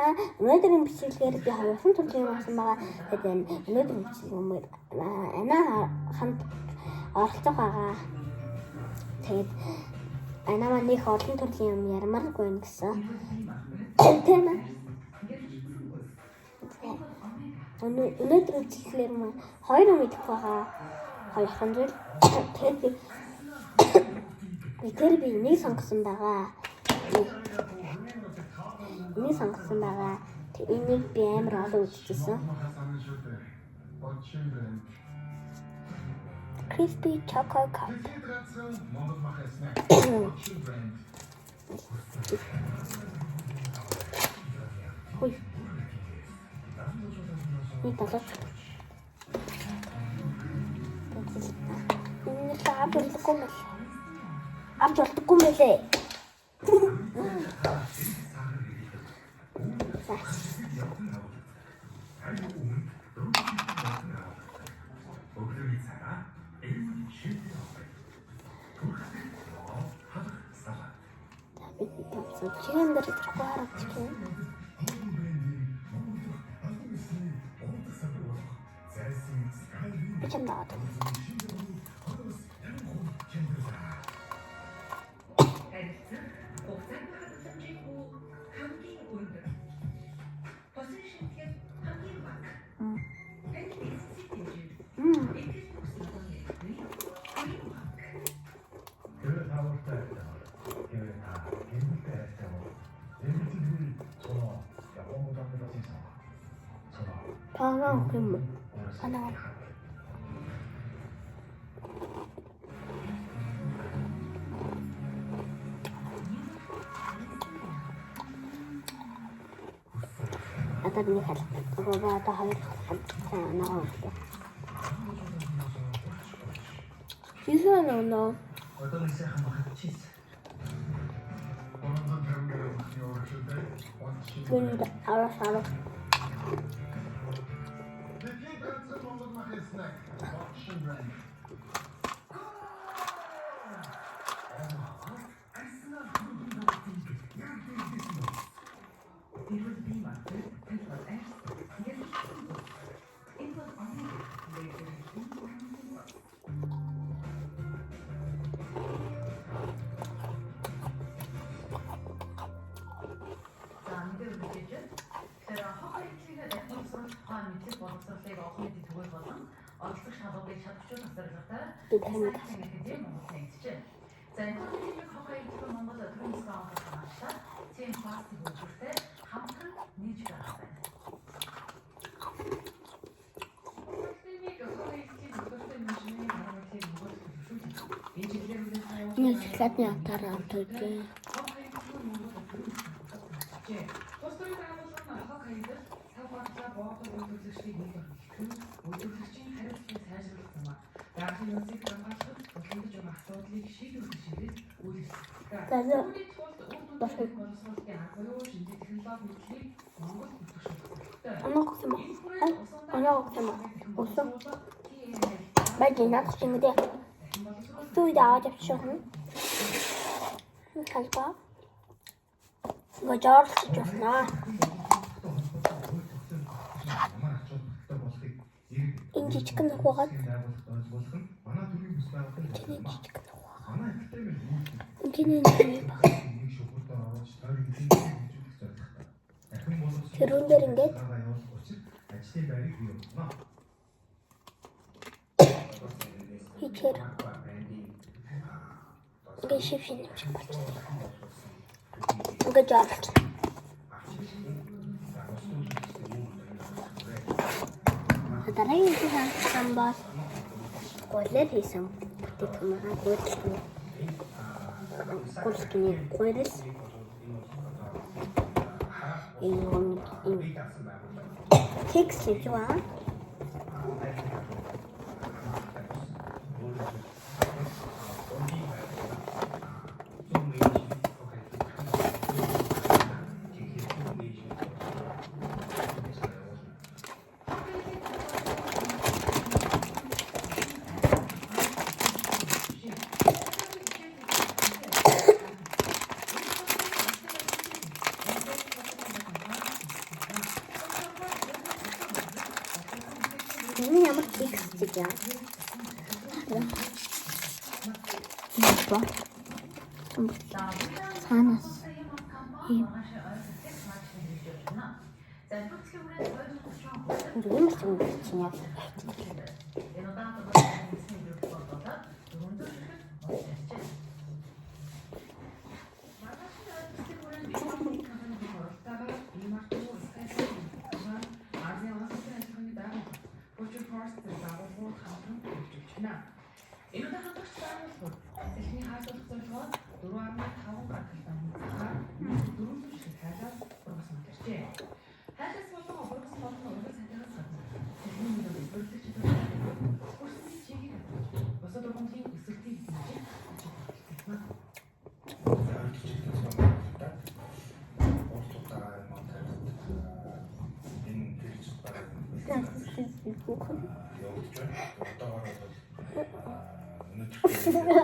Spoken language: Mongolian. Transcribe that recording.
Өнөөдрийн бичлэгээр би хоёрхан төрлийн юм авсан байгаа. Тэгээд өнөөдрийн бичлэг анаа хамт оролцох байгаа. Тэгээд анаа маань их олон төрлийн юм ярмааргүй юм гэсэн. Тийм ээ. Өнөөдрийн бичлэгээр маань хоёр юм идэх байгаа. Хоёрхан зүйл. Тэгээд би нэг сонгосон байгаа. Энийг би амар олон үзчихсэн. Crispy Choco Cup. Хой. Нэг талаач. Энэ авч болдоггүй мэлээ. Chicken dari terkuat chicken. Macam dah tu. Parang film. Ano? Atau ni kan? Apa tak harus nak? Bisa no. Bunda arah. Нет, секрет не оттарантуйте. Баги надах юм дээ. Түйд аваад явчихсан. Халба. Гожорлож байна. Энэ жижигхэн нухагаад. Тэрүүн дээр ингээд хичээр ингээд шившин юм шиг болж байна. Ингээд жаалж. Дараагийн хэсэг бол гуйлал хийсэн. Тэтгэмээ гуйлал гуйлал ийм кекс хийж байна. Энэ ямар текст гэж яа. Ба. Санаас. Ийм ч юм чинь яа. Явагдаж байна. Одоогоор бол өнөөдөр